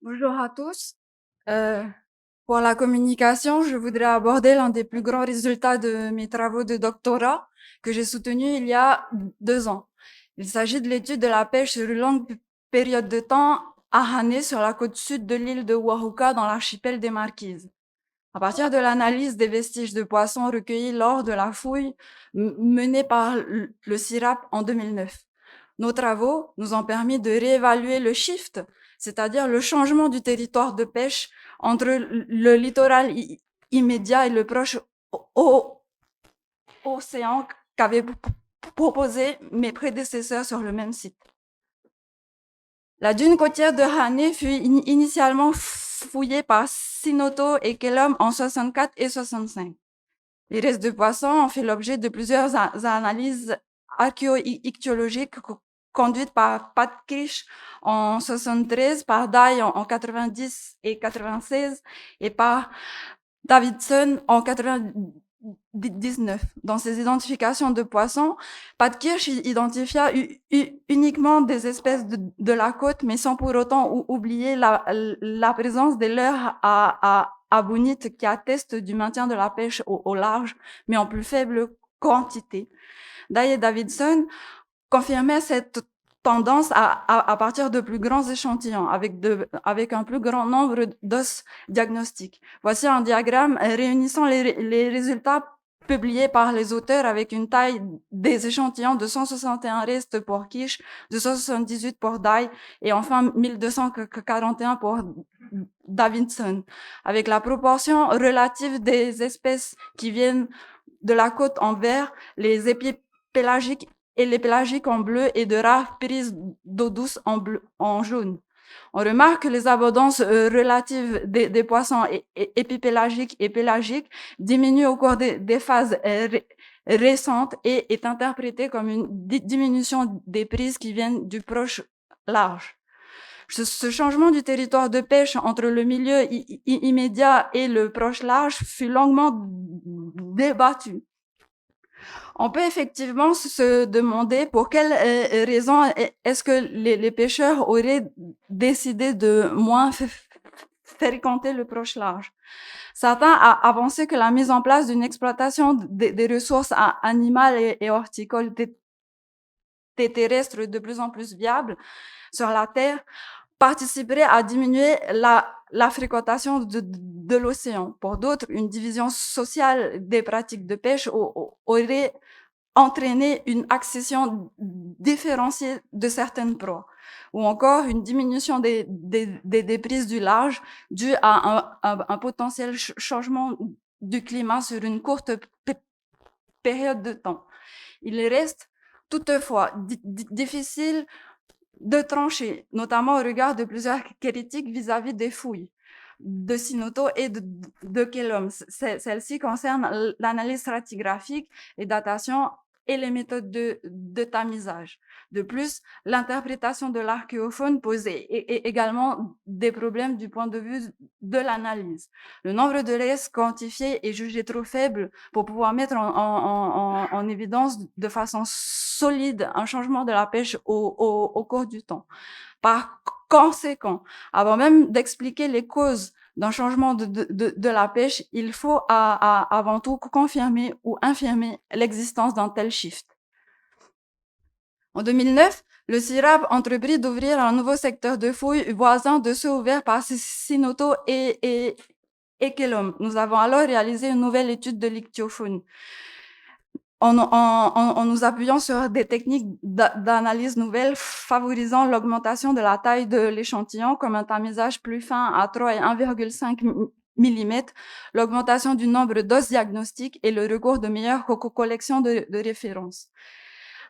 Bonjour à tous. Euh, pour la communication, je voudrais aborder l'un des plus grands résultats de mes travaux de doctorat que j'ai soutenu il y a 2 ans. Il s'agit de l'étude de la pêche sur une longue période de temps à Hane sur la côte sud de l'île de Oahuka dans l'archipel des Marquises. À partir de l'analyse des vestiges de poissons recueillis lors de la fouille menée par le CIRAP en 2009. Nos travaux nous ont permis de réévaluer le shift, c'est-à-dire le changement du territoire de pêche entre le littoral immédiat et le proche océan qu'avaient proposé mes prédécesseurs sur le même site. La dune côtière de Hane fut initialement fouillée par Sinoto et Kellum en 64 et 65. Les restes de poissons ont fait l'objet de plusieurs analyses archéo-ichtyologiques conduites par Pat Kirsch en 73, par Dye en 90 et 96 et par Davidson en 99. Dans ses identifications de poissons, Pat Kirsch identifia uniquement des espèces de la côte, mais sans pour autant oublier la présence des leurres à bonite qui attestent du maintien de la pêche au large, mais en plus faible quantité. Dye et Davidson confirmaient cette tendance à partir de plus grands échantillons, avec un plus grand nombre d'os diagnostiques. Voici un diagramme réunissant les résultats publiés par les auteurs avec une taille des échantillons de 161 restes pour Kirsch, de 178 pour Dye et enfin 1241 pour Davidson, avec la proportion relative des espèces qui viennent de la côte en vert, les épipélagiques et les pélagiques en bleu et de rares prises d'eau douce en jaune. On remarque que les abondances relatives des poissons épipélagiques et pélagiques diminuent au cours des phases récentes et est interprétée comme une diminution des prises qui viennent du proche large. Ce changement du territoire de pêche entre le milieu immédiat et le proche large fut longuement débattu. On peut effectivement se demander pour quelles raisons est-ce que les pêcheurs auraient décidé de moins fréquenter le proche large. Certains ont avancé que la mise en place d'une exploitation des ressources animales et horticoles terrestres de plus en plus viables sur la Terre participerait à diminuer la fréquentation de l'océan. Pour d'autres, une division sociale des pratiques de pêche aurait entraîné une accession différenciée de certaines proies, ou encore une diminution des prises du large due à un potentiel changement du climat sur une courte période de temps. Il reste toutefois difficile de trancher, notamment au regard de plusieurs critiques vis-à-vis des fouilles de Sinoto et de Kellum. Celle-ci concerne l'analyse stratigraphique, les datations et les méthodes de tamisage. De plus, l'interprétation de l'archéofaune pose également des problèmes du point de vue de l'analyse. Le nombre de restes quantifiés est jugé trop faible pour pouvoir mettre en évidence de façon solide un changement de la pêche au cours du temps. Par conséquent, avant même d'expliquer les causes d'un changement de la pêche, il faut avant tout confirmer ou infirmer l'existence d'un tel shift. En 2009, le CIRAP entreprit d'ouvrir un nouveau secteur de fouilles voisin de ceux ouverts par Sinoto et Kellum. Nous avons alors réalisé une nouvelle étude de l'ichthyofaune. En nous appuyant sur des techniques d'analyse nouvelles favorisant l'augmentation de la taille de l'échantillon, comme un tamisage plus fin à 3 et 1,5 mm, l'augmentation du nombre d'os diagnostiques et le recours de meilleures collections de références.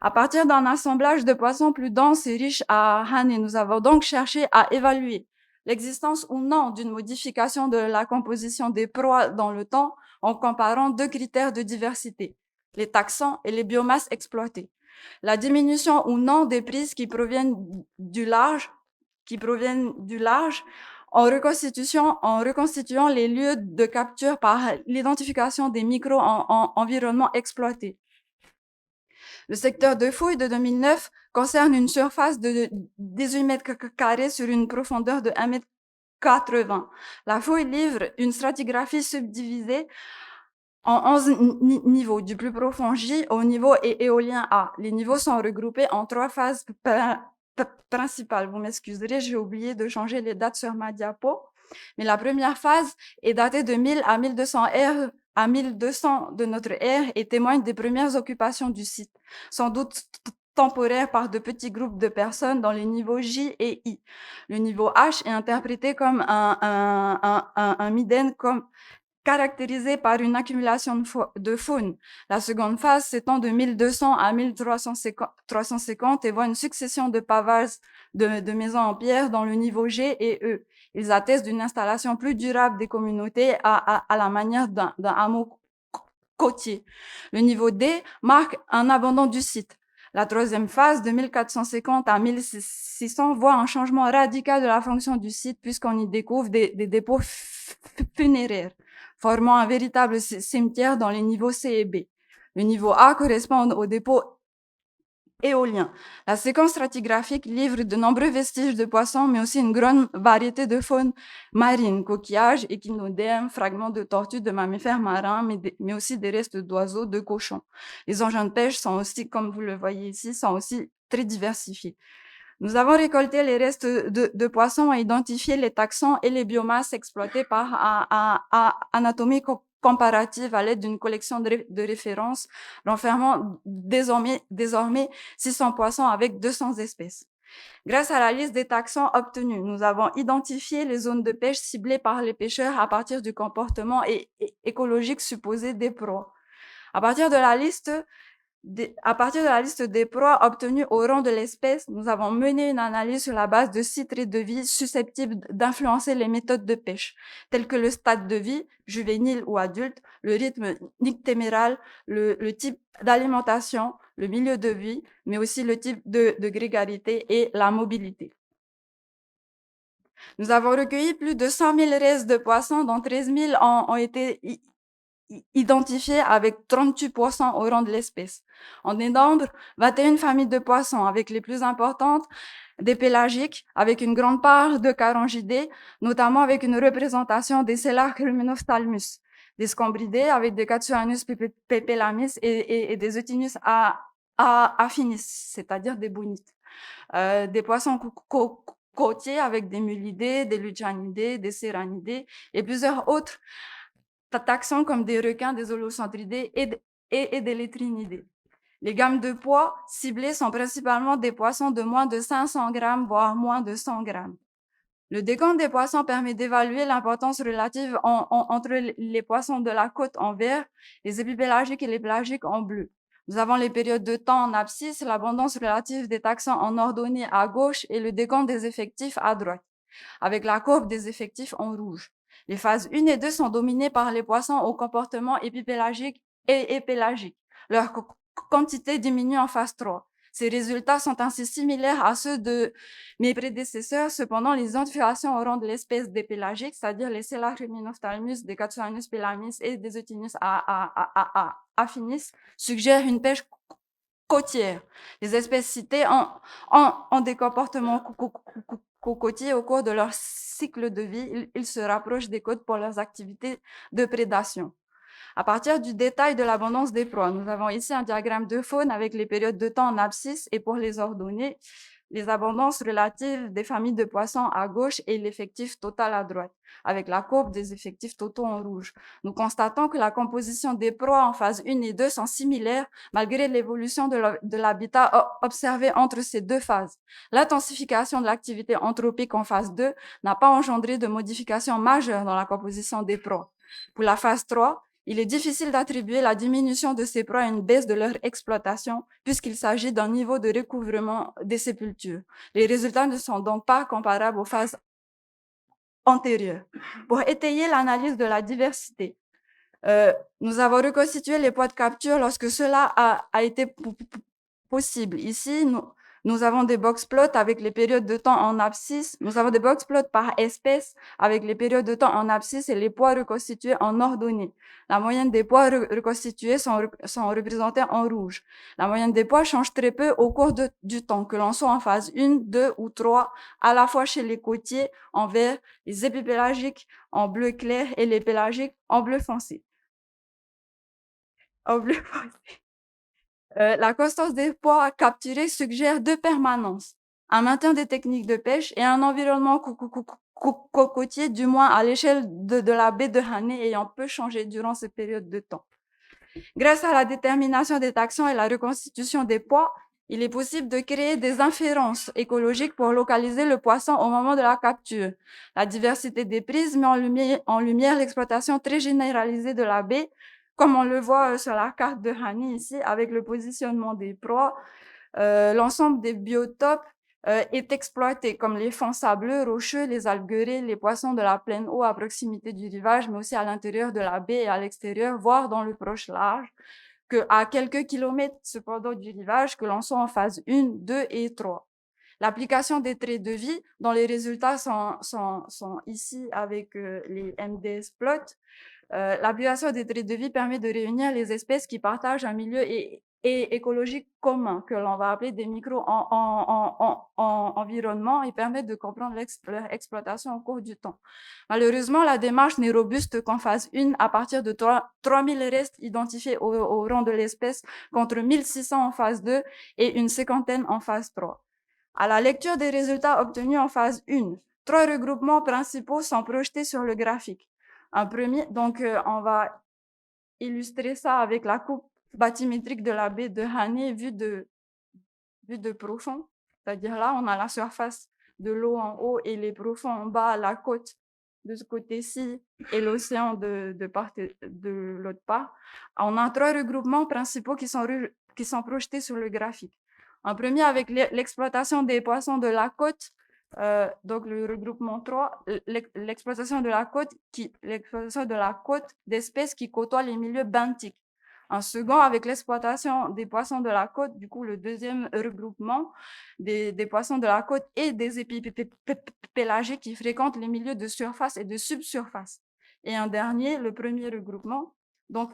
À partir d'un assemblage de poissons plus denses et riches à Hane, nous avons donc cherché à évaluer l'existence ou non d'une modification de la composition des proies dans le temps en comparant deux critères de diversité, les taxons et les biomasses exploitées. La diminution ou non des prises qui proviennent du large, en reconstituant les lieux de capture par l'identification des micro-environnements exploités. Le secteur de fouille de 2009 concerne une surface de 18 mètres carrés sur une profondeur de 1 mètre 80. La fouille livre une stratigraphie subdivisée en 11 niveaux, du plus profond J au niveau éolien A. Les niveaux sont regroupés en 3 phases principales. Vous m'excuserez, j'ai oublié de changer les dates sur ma diapo. Mais la première phase est datée de 1000 à 1200 R à 1200 de notre ère et témoigne des premières occupations du site, sans doute temporaires par de petits groupes de personnes dans les niveaux J et I. Le niveau H est interprété comme un midden comme caractérisé par une accumulation de faune. La seconde phase s'étend de 1200 à 1350 et voit une succession de pavages de maisons en pierre dans le niveau G et E. Ils attestent d'une installation plus durable des communautés à la manière d'un hameau côtier. Le niveau D marque un abandon du site. La troisième phase, de 1450 à 1600, voit un changement radical de la fonction du site puisqu'on y découvre des dépôts funéraires, formant un véritable cimetière dans les niveaux C et B. Le niveau A correspond au dépôt éolien. La séquence stratigraphique livre de nombreux vestiges de poissons, mais aussi une grande variété de faune marine, coquillages, échinodermes, fragments de tortues, de mammifères marins, mais aussi des restes d'oiseaux, de cochons. Les engins de pêche sont aussi, comme vous le voyez ici, sont aussi très diversifiés. Nous avons récolté les restes de poissons et identifié les taxons et les biomasses exploitées par anatomie comparative à l'aide d'une collection de références renfermant désormais 600 poissons avec 200 espèces. Grâce à la liste des taxons obtenus, nous avons identifié les zones de pêche ciblées par les pêcheurs à partir du comportement écologique supposé des proies. À partir de la liste des proies obtenues au rang de l'espèce, nous avons mené une analyse sur la base de 6 traits de vie susceptibles d'influencer les méthodes de pêche, tels que le stade de vie, juvénile ou adulte, le rythme nictéméral, le type d'alimentation, le milieu de vie, mais aussi le type de grégarité et la mobilité. Nous avons recueilli plus de 100 000 restes de poissons, dont 13 000 ont été identifiés avec 38 poissons au rang de l'espèce. On dénombre 21 familles de poissons, avec les plus importantes des pélagiques, avec une grande part de carangidés, notamment avec une représentation des Selachruminophthalmus, des Scombridés avec des Catsuanus pepelamis et des Eutinus affinis, c'est-à-dire des bonites. Des poissons côtiers avec des mulidés, des lucianidés, des serranidés et plusieurs autres taxons comme des requins, des holocentridés et des létrinidés. Les gammes de poids ciblées sont principalement des poissons de moins de 500 grammes, voire moins de 100 grammes. Le décompte des poissons permet d'évaluer l'importance relative entre les poissons de la côte en vert, les épipélagiques et les pélagiques en bleu. Nous avons les périodes de temps en abscisse, l'abondance relative des taxons en ordonnée à gauche et le décompte des effectifs à droite, avec la courbe des effectifs en rouge. Les phases 1 et 2 sont dominées par les poissons au comportement épipélagique et pélagique. Leur quantité diminue en phase 3. Ces résultats sont ainsi similaires à ceux de mes prédécesseurs. Cependant, les identifications au rang de l'espèce des pélagiques, c'est-à-dire les Selachruminophthalmus, des Catsuanus pelamis et des Eutinus affinis, suggèrent une pêche côtière. Les espèces citées ont des comportements cocotiers au cours de leur cycle de vie. Ils se rapprochent des côtes pour leurs activités de prédation. À partir du détail de l'abondance des proies, nous avons ici un diagramme de faune avec les périodes de temps en abscisse et pour les ordonner, les abondances relatives des familles de poissons à gauche et l'effectif total à droite, avec la courbe des effectifs totaux en rouge. Nous constatons que la composition des proies en phase 1 et 2 sont similaires malgré l'évolution de l'habitat observé entre ces deux phases. L'intensification de l'activité anthropique en phase 2 n'a pas engendré de modifications majeures dans la composition des proies. Pour la phase 3, il est difficile d'attribuer la diminution de ces proies à une baisse de leur exploitation, puisqu'il s'agit d'un niveau de recouvrement des sépultures. Les résultats ne sont donc pas comparables aux phases antérieures. Pour étayer l'analyse de la diversité, nous avons reconstitué les poids de capture lorsque cela a été possible. Ici, Nous avons des box-plots avec les périodes de temps en abscisse. Nous avons des box-plots par espèce avec les périodes de temps en abscisse et les poids reconstitués en ordonnée. La moyenne des poids reconstitués sont représentés en rouge. La moyenne des poids change très peu au cours du temps, que l'on soit en phase 1, 2 ou 3, à la fois chez les côtiers en vert, les épipélagiques en bleu clair et les pélagiques en bleu foncé. La constance des poids capturés suggère deux permanences, un maintien des techniques de pêche et un environnement cocotier, du moins à l'échelle de la baie de Hanné, ayant peu changé durant cette période de temps. Grâce à la détermination des taxons et la reconstitution des poids, il est possible de créer des inférences écologiques pour localiser le poisson au moment de la capture. La diversité des prises met en lumière l'exploitation très généralisée de la baie, comme on le voit sur la carte de Hanné ici, avec le positionnement des proies. L'ensemble des biotopes est exploité, comme les fonds sableux, rocheux, les alguerets, les poissons de la pleine eau à proximité du rivage, mais aussi à l'intérieur de la baie et à l'extérieur, voire dans le proche large, qu'à quelques kilomètres cependant du rivage, que l'on soit en phase 1, 2 et 3. L'application des traits de vie, dont les résultats sont ici avec les MDS plots. L'application des traits de vie permet de réunir les espèces qui partagent un milieu et écologique commun, que l'on va appeler des micro-environnements, et permet de comprendre leur exploitation au cours du temps. Malheureusement, la démarche n'est robuste qu'en phase 1, à partir de 3000 restes identifiés au rang de l'espèce, contre 1600 en phase 2 et une cinquantaine en phase 3. À la lecture des résultats obtenus en phase 1, 3 regroupements principaux sont projetés sur le graphique. Un premier, donc on va illustrer ça avec la coupe bathymétrique de la baie de Hanné vue de profond. C'est-à-dire là, on a la surface de l'eau en haut et les profonds en bas, la côte de ce côté-ci et l'océan de l'autre part. On a 3 regroupements principaux qui sont projetés sur le graphique. Un premier avec l'exploitation des poissons de la côte, donc le regroupement 3, l'exploitation de la côte d'espèces qui côtoient les milieux benthiques. Un second avec l'exploitation des poissons de la côte, du coup le deuxième regroupement des poissons de la côte et des épipélagiques qui fréquentent les milieux de surface et de subsurface. Et un dernier, le premier regroupement. Donc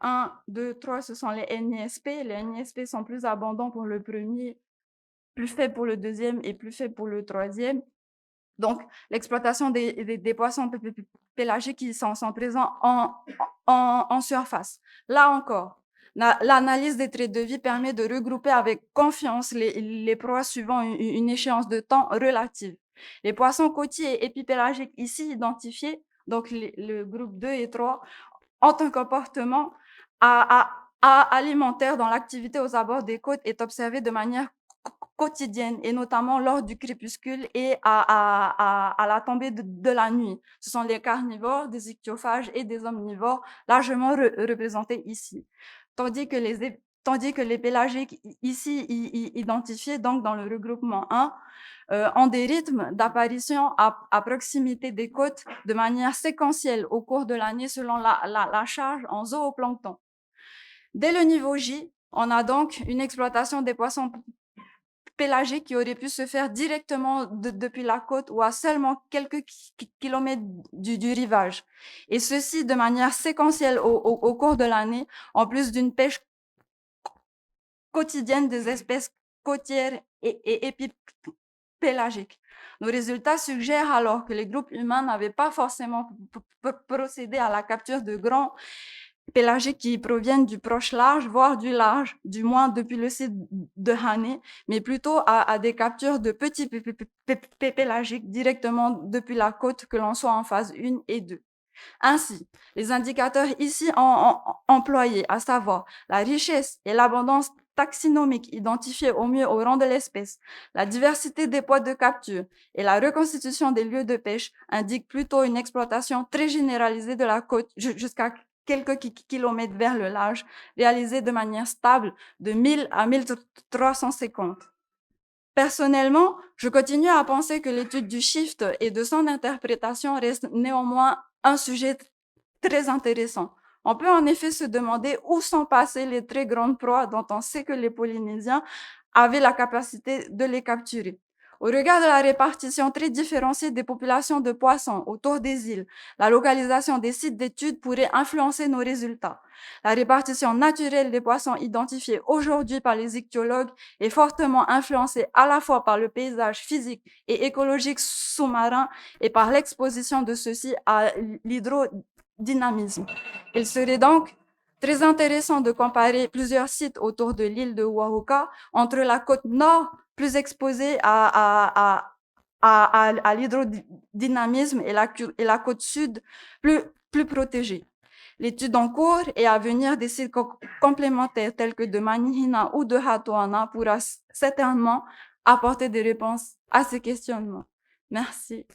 1, 2, 3, ce sont les NISP. Les NISP sont plus abondants pour le premier, plus faibles pour le deuxième et plus faibles pour le troisième. Donc, l'exploitation des poissons pélagiques qui sont présents en surface. Là encore, l'analyse des traits de vie permet de regrouper avec confiance les proies suivant une échéance de temps relative. Les poissons côtiers et épipélagiques ici identifiés, donc le groupe 2 et 3, ont un comportement alimentaire dont l'activité aux abords des côtes est observée de manière quotidienne, et notamment lors du crépuscule et à la tombée de la nuit. Ce sont les carnivores, des ichthyophages et des omnivores largement représentés ici. Tandis que les pélagiques ici identifiés donc dans le regroupement 1 ont des rythmes d'apparition à proximité des côtes de manière séquentielle au cours de l'année selon la charge en zooplancton. Dès le niveau J, on a donc une exploitation des poissons pélagiques qui aurait pu se faire directement depuis la côte ou à seulement quelques kilomètres du rivage. Et ceci de manière séquentielle au cours de l'année, en plus d'une pêche quotidienne des espèces côtières et épipélagiques. Nos résultats suggèrent alors que les groupes humains n'avaient pas forcément procédé à la capture de grands pélagiques qui proviennent du proche large, voire du large, du moins depuis le site de Hanné, mais plutôt à des captures de petits pélagiques directement depuis la côte, que l'on soit en phase 1 et 2. Ainsi, les indicateurs ici employés, à savoir la richesse et l'abondance taxinomique identifiée au mieux au rang de l'espèce, la diversité des poids de capture et la reconstitution des lieux de pêche, indiquent plutôt une exploitation très généralisée de la côte jusqu'à quelques kilomètres vers le large, réalisée de manière stable de 1000 à 1350. Personnellement, je continue à penser que l'étude du shift et de son interprétation reste néanmoins un sujet très intéressant. On peut en effet se demander où sont passées les très grandes proies dont on sait que les Polynésiens avait la capacité de les capturer. Au regard de la répartition très différenciée des populations de poissons autour des îles, la localisation des sites d'études pourrait influencer nos résultats. La répartition naturelle des poissons identifiés aujourd'hui par les ichtyologues est fortement influencée à la fois par le paysage physique et écologique sous-marin et par l'exposition de ceux-ci à l'hydrodynamisme. Il serait donc très intéressant de comparer plusieurs sites autour de l'île de Oahuka entre la côte nord plus exposée à l'hydrodynamisme et la côte sud plus protégée. L'étude en cours et à venir des sites complémentaires tels que de Manihina ou de Hatoana pourra certainement apporter des réponses à ces questionnements. Merci.